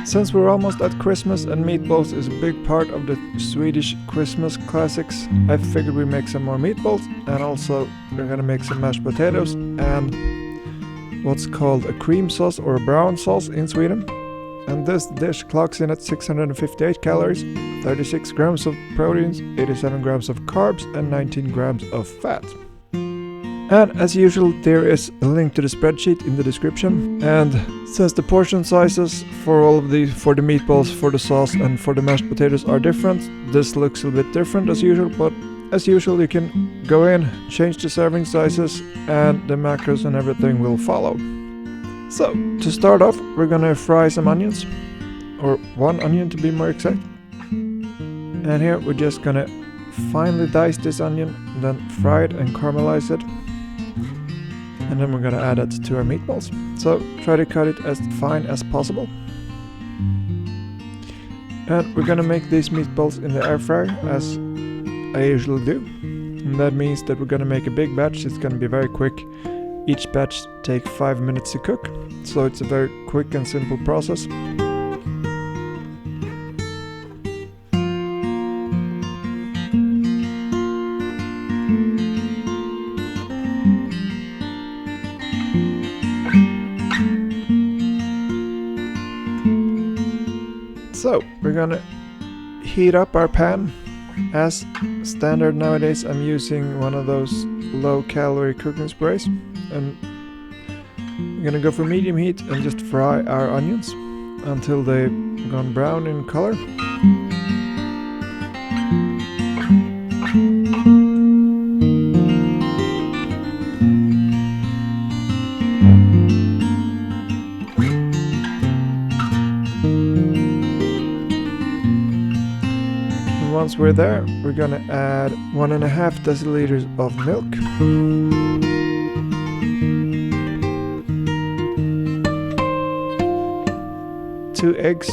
Since we're almost at Christmas and meatballs is a big part of the Swedish Christmas classics, I figured we make some more meatballs, and also we're gonna make some mashed potatoes and what's called a cream sauce or a brown sauce in Sweden. And this dish clocks in at 658 calories, 36 grams of proteins, 87 grams of carbs and 19 grams of fat. And as usual, there is a link to the spreadsheet in the description. And since the portion sizes for for the meatballs, for the sauce and for the mashed potatoes are different, this looks a bit different as usual, but as usual you can go in, change the serving sizes and the macros and everything will follow. So, to start off, we're gonna fry some onions, or one onion to be more exact. And here we're just gonna finely dice this onion, then fry it and caramelize it. And then we're gonna add it to our meatballs. So, try to cut it as fine as possible. And we're gonna make these meatballs in the air fryer, as I usually do. And that means that we're gonna make a big batch, it's gonna be very quick. Each batch takes 5 minutes to cook, so it's a very quick and simple process. So, we're gonna heat up our pan. As standard nowadays, I'm using one of those low-calorie cooking sprays. And I'm gonna go for medium heat and just fry our onions until they've gone brown in color. And once we're there, we're gonna add 1.5 deciliters of milk. 2 eggs,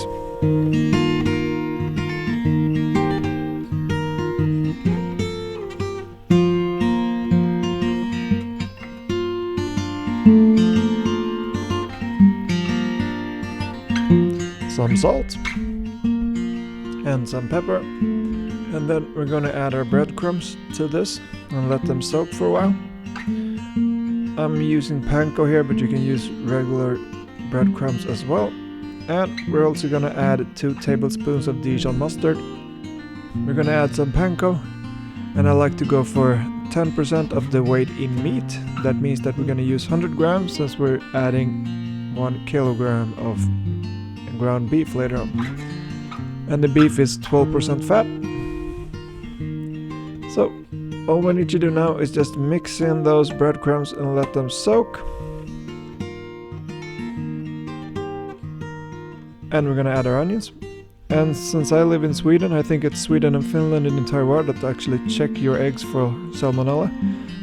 some salt and some pepper, and then we're gonna add our breadcrumbs to this and let them soak for a while. I'm using panko here, but you can use regular breadcrumbs as well. And we're also gonna add 2 tablespoons of Dejon mustard. We're gonna add some panko, and I like to go for 10% of the weight in meat. That means that we're gonna use 100 grams since we're adding 1 kilogram of ground beef later on. And the beef is 12% fat. So all we need to do now is just mix in those breadcrumbs and let them soak. And we're gonna add our onions. And since I live in Sweden, I think it's Sweden and Finland in the entire world that actually check your eggs for salmonella.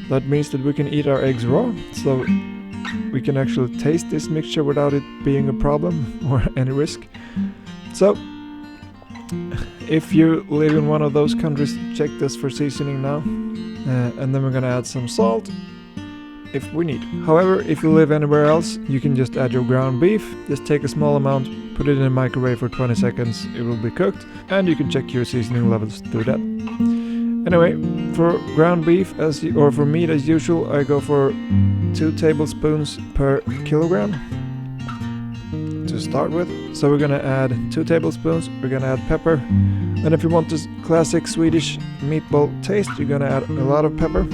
That means that we can eat our eggs raw, so we can actually taste this mixture without it being a problem or any risk. So, if you live in one of those countries, check this for seasoning now. And then we're gonna add some salt if we need. However, if you live anywhere else, you can just add your ground beef. Just take a small amount, put it in the microwave for 20 seconds, it will be cooked, and you can check your seasoning levels through that. Anyway, for ground beef, or for meat as usual, I go for 2 tablespoons per kilogram to start with. So we're gonna add 2 tablespoons, we're gonna add pepper, and if you want this classic Swedish meatball taste, you're gonna add a lot of pepper.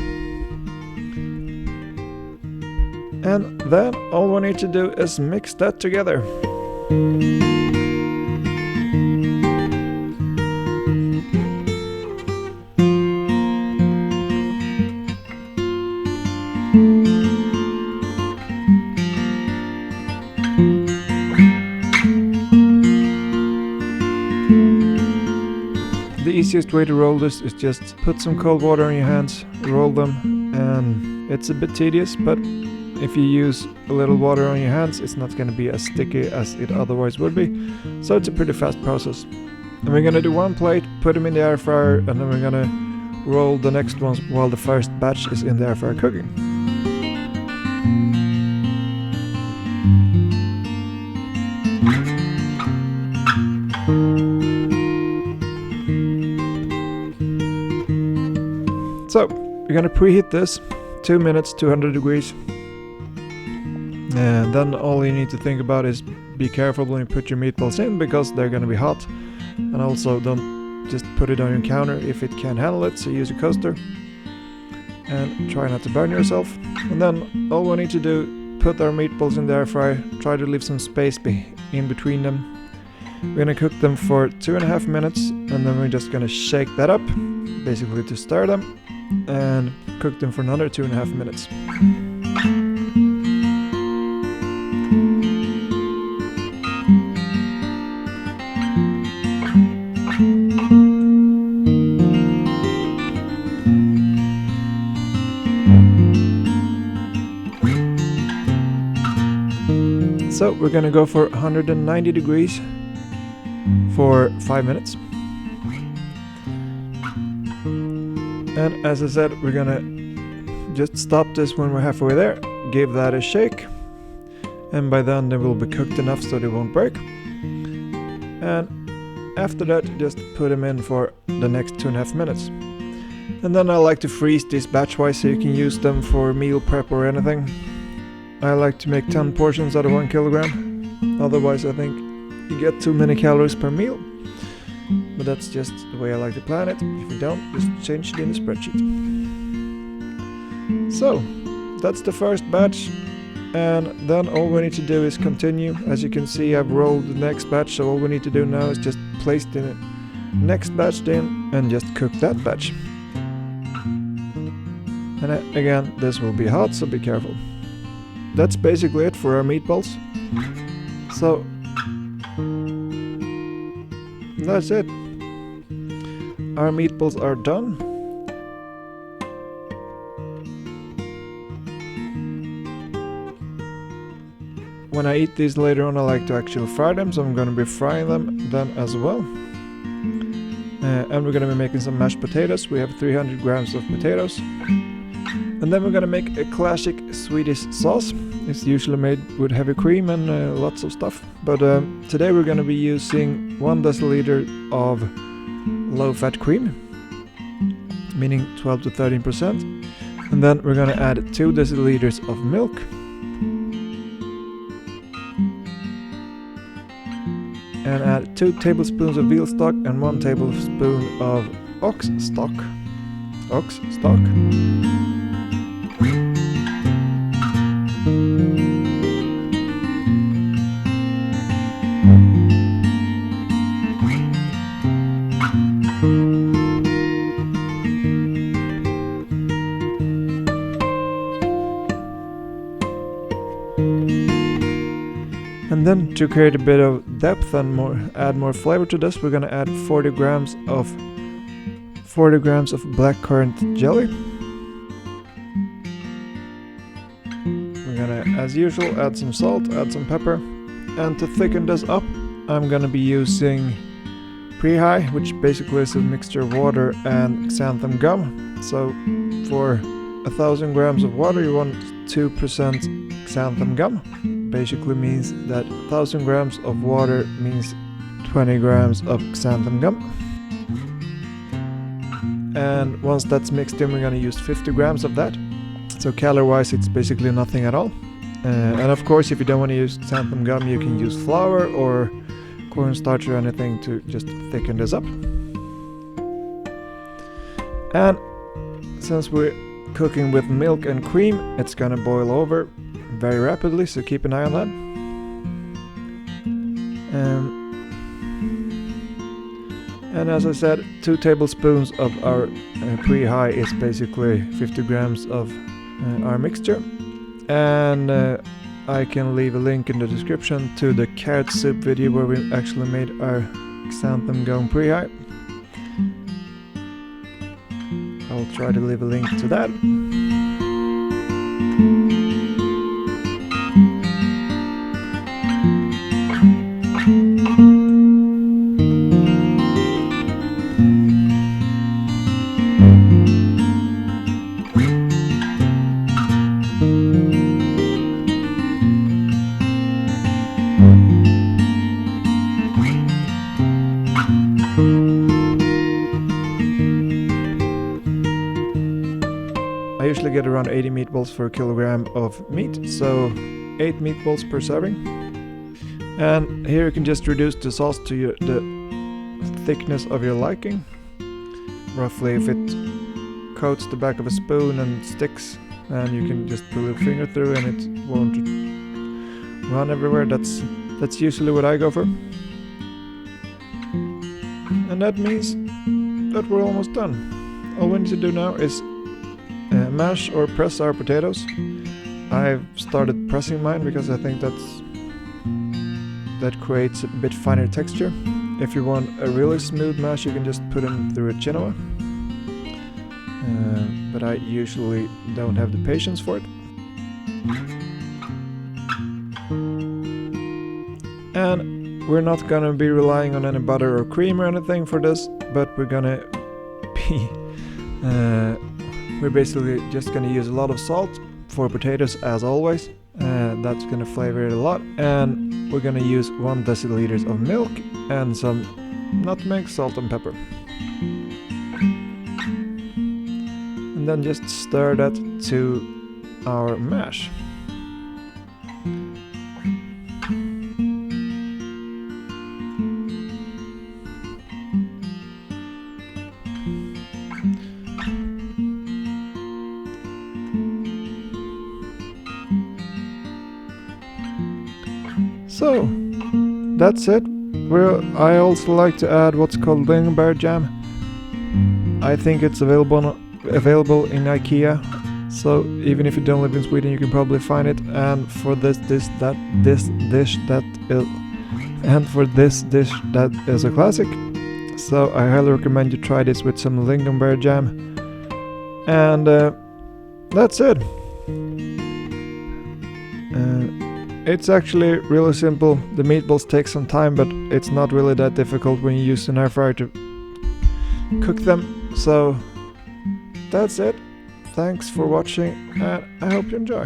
And then all we need to do is mix that together. The easiest way to roll this is just put some cold water on your hands, roll them, and it's a bit tedious, but if you use a little water on your hands, it's not going to be as sticky as it otherwise would be. So it's a pretty fast process. And we're going to do 1 plate, put them in the air fryer, and then we're going to roll the next ones while the first batch is in the air fryer cooking. we're gonna preheat this 2 minutes, 200 degrees. And then all you need to think about is be careful when you put your meatballs in, because they're gonna be hot. And also don't just put it on your counter if it can't handle it, so use a coaster. And try not to burn yourself. And then all we need to do, put our meatballs in the air fryer, try to leave some space in between them. We're gonna cook them for 2.5 minutes, and then we're just gonna shake that up, basically to stir them, and cook them for another 2.5 minutes. So we're gonna go for 190 degrees for 5 minutes. And as I said, we're gonna just stop this when we're halfway there, give that a shake, and by then they will be cooked enough so they won't break. And after that, just put them in for the next 2.5 minutes. And then I like to freeze these batch-wise so you can use them for meal prep or anything. I like to make 10 portions out of 1 kilogram. Otherwise, I think you get too many calories per meal. But that's just the way I like to plan it. If you don't, just change it in the spreadsheet. So, that's the first batch. And then all we need to do is continue. As you can see, I've rolled the next batch. So all we need to do now is just place the next batch in and just cook that batch. And again, this will be hot, so be careful. That's basically it for our meatballs. So that's it. Our meatballs are done. When I eat these later on, I like to actually fry them, so I'm going to be frying them then as well. And we're going to be making some mashed potatoes. We have 300 grams of potatoes. And then we're gonna make a classic Swedish sauce. It's usually made with heavy cream and lots of stuff. But today we're gonna be using 1 deciliter of low-fat cream, meaning 12 to 13%. And then we're gonna add 2 deciliters of milk. And add 2 tablespoons of Veal-Stock and 1 tablespoon of ox stock. And then to create a bit of depth and add more flavor to this, we're gonna add 40 grams of blackcurrant jelly. We're gonna, as usual, add some salt, add some pepper, and to thicken this up, I'm gonna be using pre-high, which basically is a mixture of water and xanthan gum. So for 1,000 grams of water, you want 2% xanthan gum. Basically means that 1,000 grams of water means 20 grams of xanthan gum. And once that's mixed in, we're gonna use 50 grams of that. So calorie-wise, it's basically nothing at all. And of course, if you don't want to use xanthan gum, you can use flour or cornstarch or anything to just thicken this up. And since we're cooking with milk and cream, it's gonna boil over very rapidly, so keep an eye on that. And as I said, 2 tablespoons of our pre-high is basically 50 grams of our mixture. And I can leave a link in the description to the carrot soup video where we actually made our xanthan gum pre-high. I'll try to leave a link to that. usually get around 80 meatballs for a kilogram of meat, so 8 meatballs per serving. And here you can just reduce the sauce to the thickness of your liking. Roughly, if it coats the back of a spoon and sticks, and you can just put a finger through and it won't run everywhere. That's usually what I go for. And that means that we're almost done. All we need to do now is mash or press our potatoes. I've started pressing mine because I think that creates a bit finer texture. If you want a really smooth mash, you can just put them through a chinoa. But I usually don't have the patience for it. And we're not gonna be relying on any butter or cream or anything for this, but we're gonna be we're basically just gonna use a lot of salt for potatoes as always. That's gonna flavor it a lot, and we're gonna use 1 deciliter of milk and some nutmeg, salt and pepper. And then just stir that to our mash. So, that's it. I also like to add what's called Lingon jam. I think it's available in IKEA, so even if you don't live in Sweden, you can probably find it. And for this dish that is a classic. So I highly recommend you try this with some Lingon jam. And that's it. It's actually really simple. The meatballs take some time, but it's not really that difficult when you use an air fryer to cook them. So that's it. Thanks for watching, and I hope you enjoy.